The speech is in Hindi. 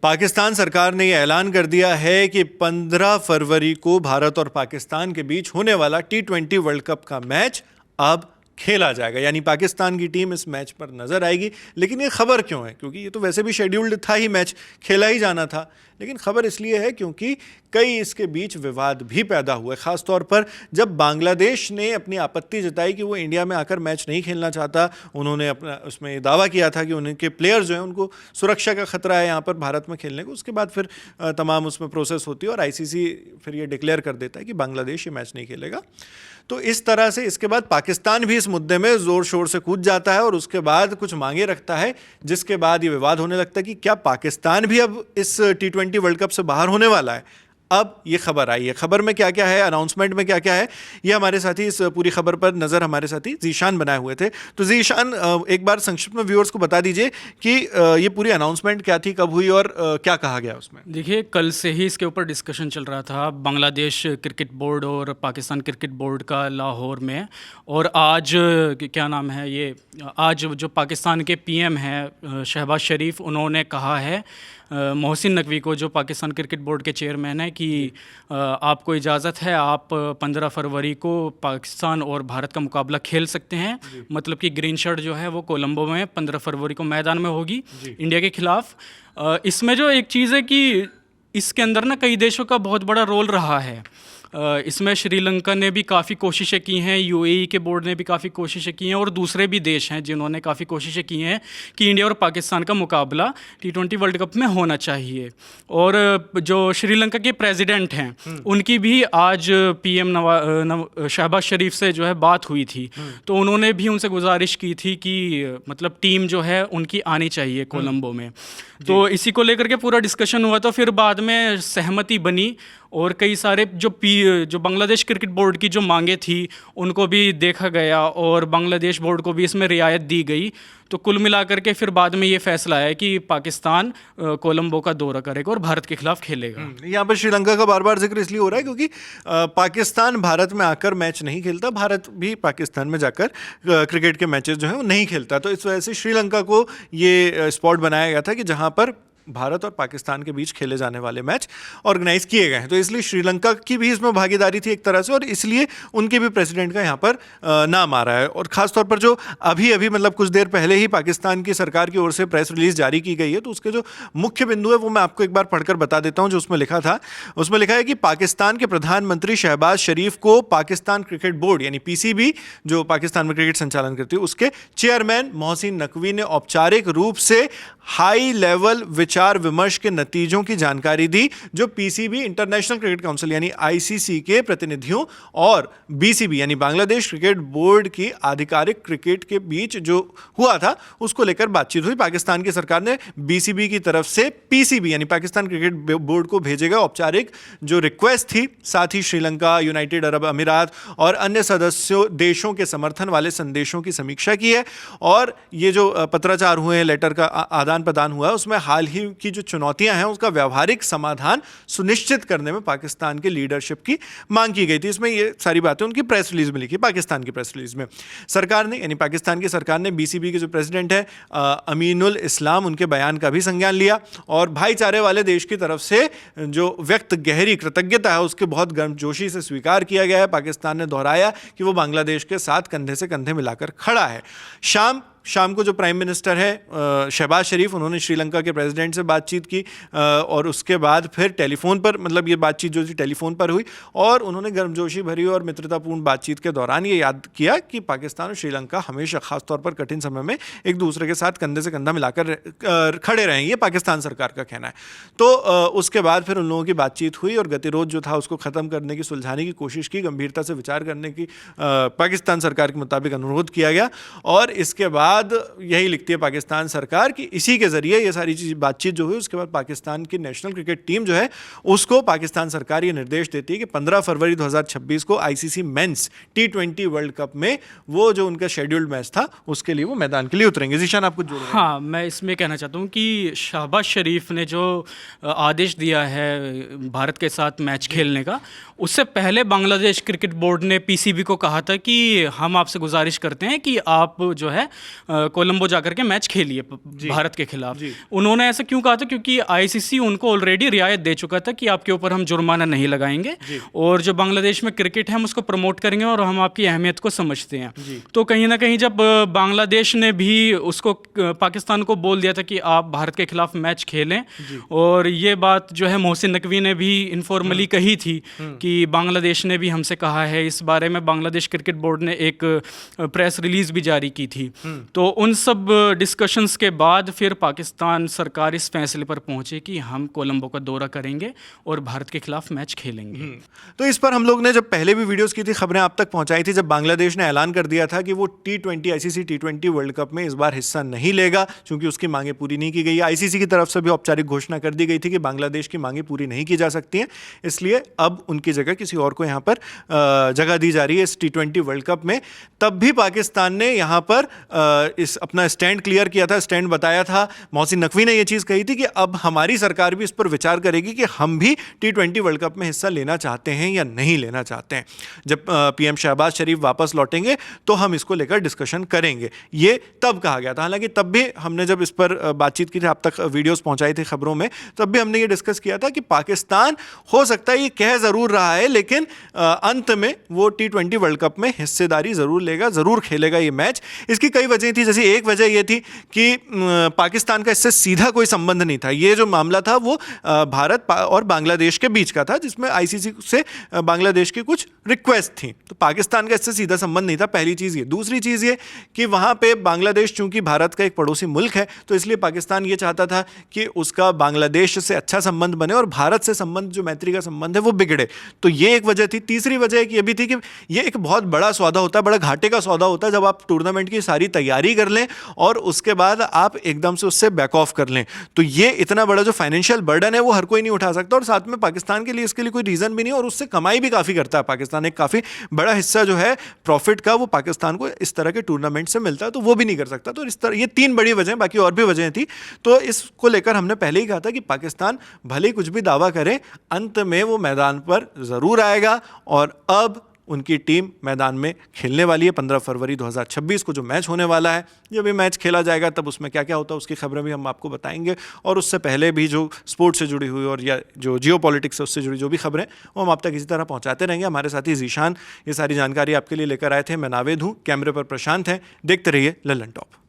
पाकिस्तान सरकार ने यह ऐलान कर दिया है कि 15 फरवरी को भारत और पाकिस्तान के बीच होने वाला T20 वर्ल्ड कप का मैच अब खेला जाएगा, यानी पाकिस्तान की टीम इस मैच पर नजर आएगी। लेकिन ये खबर क्यों है? क्योंकि ये तो वैसे भी शेड्यूल्ड था ही, मैच खेला ही जाना था। लेकिन खबर इसलिए है क्योंकि कई इसके बीच विवाद भी पैदा हुए, खास तौर पर जब बांग्लादेश ने अपनी आपत्ति जताई कि वो इंडिया में आकर मैच नहीं खेलना चाहता। उन्होंने अपना उसमें दावा किया था कि उनके प्लेयर्स जो हैं उनको सुरक्षा का खतरा है यहाँ पर भारत में खेलने को। उसके बाद फिर तमाम उसमें प्रोसेस होती है और आईसीसी फिर ये डिक्लेयर कर देता है कि बांग्लादेश ये मैच नहीं खेलेगा। तो इस तरह से इसके बाद पाकिस्तान भी इस मुद्दे में जोर शोर से कूद जाता है और उसके बाद कुछ मांगे रखता है, जिसके बाद ये विवाद होने लगता है कि क्या पाकिस्तान भी अब इस T20 वर्ल्ड कप से बाहर होने वाला है। अब ये खबर आई है, खबर में क्या क्या है, अनाउंसमेंट में क्या क्या है, ये हमारे साथी इस पूरी खबर पर नज़र हमारे साथी जीशान बनाए हुए थे। तो जीशान, एक बार संक्षिप्त में व्यूअर्स को बता दीजिए कि ये पूरी अनाउंसमेंट क्या थी, कब हुई और क्या कहा गया उसमें। देखिए, कल से ही इसके ऊपर डिस्कशन चल रहा था बांग्लादेश क्रिकेट बोर्ड और पाकिस्तान क्रिकेट बोर्ड का लाहौर में। और आज क्या नाम है ये, आज जो पाकिस्तान के पीएम हैं शहबाज शरीफ, उन्होंने कहा है मोहसिन नकवी को, जो पाकिस्तान क्रिकेट बोर्ड के चेयरमैन है, कि आपको इजाज़त है, आप 15 फरवरी को पाकिस्तान और भारत का मुकाबला खेल सकते हैं। मतलब कि ग्रीन शर्ट जो है वो कोलंबो में 15 फरवरी को मैदान में होगी इंडिया के खिलाफ। इसमें जो एक चीज़ है कि इसके अंदर ना कई देशों का बहुत बड़ा रोल रहा है। इसमें श्रीलंका ने भी काफ़ी कोशिशें की हैं, यूएई के बोर्ड ने भी काफ़ी कोशिशें की हैं और दूसरे भी देश हैं जिन्होंने काफ़ी कोशिशें की हैं कि इंडिया और पाकिस्तान का मुकाबला T20 वर्ल्ड कप में होना चाहिए। और जो श्रीलंका के प्रेसिडेंट हैं उनकी भी आज पीएम शहबाज शरीफ से जो है बात हुई थी। तो उन्होंने भी उनसे गुजारिश की थी कि मतलब टीम जो है उनकी आनी चाहिए कोलंबो में। तो इसी को लेकर के पूरा डिस्कशन हुआ। तो फिर बाद में सहमति बनी और कई सारे जो बांग्लादेश क्रिकेट बोर्ड की जो मांगे थी उनको भी देखा गया और बांग्लादेश बोर्ड को भी इसमें रियायत दी गई। तो कुल मिलाकर के फिर बाद में ये फैसला आया कि पाकिस्तान कोलंबो का दौरा करेगा और भारत के खिलाफ खेलेगा। यहाँ पर श्रीलंका का बार बार जिक्र इसलिए हो रहा है क्योंकि पाकिस्तान भारत में आकर मैच नहीं खेलता, भारत भी पाकिस्तान में जाकर क्रिकेट के मैचेस जो हैं वो नहीं खेलता। तो इस वजह से श्रीलंका को ये स्पॉट बनाया गया था कि जहाँ पर भारत और पाकिस्तान के बीच खेले जाने वाले मैच ऑर्गेनाइज किए गए हैं। तो इसलिए श्रीलंका की भी इसमें भागीदारी थी एक तरह से, और इसलिए उनके भी प्रेसिडेंट का यहाँ पर नाम आ रहा है। और ख़ास तौर पर जो अभी मतलब कुछ देर पहले ही पाकिस्तान की सरकार की ओर से प्रेस रिलीज जारी की गई है, तो उसके जो मुख्य बिंदु है वो मैं आपको एक बार पढ़कर बता देता हूँ। जो उसमें लिखा था, उसमें लिखा है कि पाकिस्तान के प्रधानमंत्री शहबाज शरीफ को पाकिस्तान क्रिकेट बोर्ड यानी PCB, जो पाकिस्तान में क्रिकेट संचालन करती है, उसके चेयरमैन मोहसिन नकवी ने औपचारिक रूप से हाई लेवल विचार विमर्श के नतीजों की जानकारी दी, जो PCB इंटरनेशनल क्रिकेट काउंसिल यानी ICC के प्रतिनिधियों और BCB यानी बांग्लादेश क्रिकेट बोर्ड की आधिकारिक क्रिकेट के बीच जो हुआ था उसको लेकर बातचीत हुई। पाकिस्तान की सरकार ने BCB की तरफ से PCB यानी पाकिस्तान क्रिकेट बोर्ड को भेजे गए औपचारिक जो रिक्वेस्ट थी, साथ ही श्रीलंका, यूनाइटेड अरब अमीरात और अन्य सदस्यों देशों के समर्थन वाले संदेशों की समीक्षा की है। और ये जो पत्राचार हुए हैं, लेटर का आदान प्रदान हुआ है, उसमें हाल ही की जो चुनौतियां हैं उसका व्यवहारिक समाधान सुनिश्चित करने में पाकिस्तान के लीडरशिप की मांग की गई थी। इसमें ये सारी बातें उनकी प्रेस रिलीज में लिखी, पाकिस्तान की प्रेस रिलीज में। सरकार ने यानी पाकिस्तान की सरकार ने BCB के जो प्रेसिडेंट है अमीनुल इस्लाम, उनके बयान का भी संज्ञान लिया और भाईचारे वाले देश की तरफ से जो व्यक्त गहरी कृतज्ञता है उसके बहुत गर्मजोशी से स्वीकार किया गया है। पाकिस्तान ने दोहराया कि वो बांग्लादेश के साथ कंधे से कंधे मिलाकर खड़ा है। शाम को जो प्राइम मिनिस्टर है शहबाज शरीफ, उन्होंने श्रीलंका के प्रेसिडेंट से बातचीत की और उसके बाद फिर टेलीफोन पर, मतलब ये बातचीत जो थी टेलीफोन पर हुई और उन्होंने गर्मजोशी भरी और मित्रतापूर्ण बातचीत के दौरान ये याद किया कि पाकिस्तान और श्रीलंका हमेशा खासतौर पर कठिन समय में एक दूसरे के साथ कंधे से कंधा मिलाकर खड़े रहें, ये पाकिस्तान सरकार का कहना है। तो उसके बाद फिर उन लोगों की बातचीत हुई और गतिरोध जो था उसको ख़त्म करने की, सुलझाने की कोशिश की, गंभीरता से विचार करने की पाकिस्तान सरकार के मुताबिक अनुरोध किया गया। और इसके बाद यही लिखती है पाकिस्तान सरकार कि इसी के जरिए ये सारी चीज बातचीत जो हुई उसके बाद पाकिस्तान की नेशनल क्रिकेट टीम जो है उसको पाकिस्तान सरकार ये निर्देश देती है कि 15 फरवरी 2026 को ICC mains T20 world cup में वो जो उनका शेड्यूल्ड मैच था उसके लिए वो मैदान के लिए उतरेंगे। जीशान, आपको जोड़। हाँ, मैं इसमें कहना चाहता हूँ कि शहबाज शरीफ ने जो आदेश दिया है भारत के साथ मैच खेलने का, उससे पहले बांग्लादेश क्रिकेट बोर्ड ने PCB को कहा था कि हम आपसे गुजारिश करते हैं कि आप जो है कोलंबो जाकर के मैच खेलिए भारत के खिलाफ। उन्होंने ऐसा क्यों कहा था? क्योंकि आईसीसी उनको ऑलरेडी रियायत दे चुका था कि आपके ऊपर हम जुर्माना नहीं लगाएंगे और जो बांग्लादेश में क्रिकेट है हम उसको प्रमोट करेंगे और हम आपकी अहमियत को समझते हैं। तो कहीं ना कहीं जब बांग्लादेश ने भी उसको पाकिस्तान को बोल दिया था कि आप भारत के खिलाफ मैच खेलें, और ये बात जो है मोहसिन नकवी ने भी इनफॉर्मली कही थी कि बांग्लादेश ने भी हमसे कहा है, इस बारे में बांग्लादेश क्रिकेट बोर्ड ने एक प्रेस रिलीज भी जारी की थी। तो उन सब डिस्कशंस के बाद फिर पाकिस्तान सरकार इस फैसले पर पहुंचे कि हम कोलंबो का दौरा करेंगे और भारत के खिलाफ मैच खेलेंगे। तो इस पर हम लोग ने जब पहले भी वीडियोस की थी, खबरें आप तक पहुंचाई थी, जब बांग्लादेश ने ऐलान कर दिया था कि वो T20 ICC T20 world cup में इस बार हिस्सा नहीं लेगा क्योंकि उसकी मांगें पूरी नहीं की गई। आईसीसी की तरफ से भी औपचारिक घोषणा कर दी गई थी कि बांग्लादेश की मांगें पूरी नहीं की जा सकती हैं, इसलिए अब उनकी जगह किसी और को यहाँ पर जगह दी जा रही है इस T20 वर्ल्ड कप में। तब भी पाकिस्तान ने यहाँ पर इस अपना स्टैंड क्लियर किया था, स्टैंड बताया था। मोहसिन नकवी ने यह चीज़ कही थी कि अब हमारी सरकार भी इस पर विचार करेगी कि हम भी T20 वर्ल्ड कप में हिस्सा लेना चाहते हैं या नहीं लेना चाहते हैं। जब पीएम शहबाज शरीफ वापस लौटेंगे तो हम इसको लेकर डिस्कशन करेंगे, ये तब कहा गया था। हालांकि तब भी हमने जब इस पर बातचीत की थी, आप तक वीडियोस पहुंचाई थी खबरों में, तब भी हमने ये डिस्कस किया था कि पाकिस्तान हो सकता है ये कह ज़रूर रहा है लेकिन अंत में वो T20 वर्ल्ड कप में हिस्सेदारी ज़रूर लेगा, ज़रूर खेलेगा ये मैच। इसकी कई वजह थी, जैसे एक वजह ये थी कि पाकिस्तान का इससे सीधा कोई संबंध नहीं था। ये जो मामला था वो भारत और बांग्लादेश के बीच का था, जिसमें आईसीसी से बांग्लादेश की कुछ रिक्वेस्ट थी, तो पाकिस्तान का इससे सीधा संबंध नहीं था। पहली चीज़ ये। दूसरी चीज़ ये कि वहाँ पे बांग्लादेश चूंकि भारत का एक पड़ोसी मुल्क है, तो इसलिए पाकिस्तान ये चाहता था कि उसका बांग्लादेश से अच्छा संबंध बने और भारत से संबंध, जो मैत्री का संबंध है, वो बिगड़े। तो ये एक वजह थी। तीसरी वजह ये भी थी कि ये एक बहुत बड़ा सौदा होता है, बड़ा घाटे का सौदा होता है जब आप टूर्नामेंट की सारी तैयारी कर लें और उसके बाद आप एकदम से उससे बैक ऑफ कर लें। तो ये इतना बड़ा जो फाइनेंशियल बर्डन है वो हर कोई नहीं उठा सकता, और साथ में पाकिस्तान के लिए इसके लिए कोई रीज़न भी नहीं, और उससे कमाई भी काफ़ी करता है पाकिस्तान। एक काफ़ी बड़ा हिस्सा जो है प्रॉफिट का वो पाकिस्तान को इस तरह के टूर्नामेंट से मिलता है, तो वो भी नहीं कर सकता। तो इस तरह ये तीन बड़ी वजह, बाकी और भी वजह थी। तो इसको लेकर हमने पहले ही कहा था कि पाकिस्तान भले ही कुछ भी दावा करे, अंत में वो मैदान पर ज़रूर आएगा। और अब उनकी टीम मैदान में खेलने वाली है। 15 फरवरी 2026 को जो मैच होने वाला है, जब ये मैच खेला जाएगा तब उसमें क्या क्या होता है उसकी खबरें भी हम आपको बताएंगे, और उससे पहले भी जो स्पोर्ट्स से जुड़ी हुई और या जो जियो पॉलिटिक्स है उससे जुड़ी जो भी खबरें वो हम आप तक इसी तरह पहुंचाते रहेंगे। हमारे साथी जीशान ये सारी जानकारी आपके लिए लेकर आए थे। मैं नावेद हूँ, कैमरे पर प्रशांत हैं। देखते रहिए लल्लन टॉप।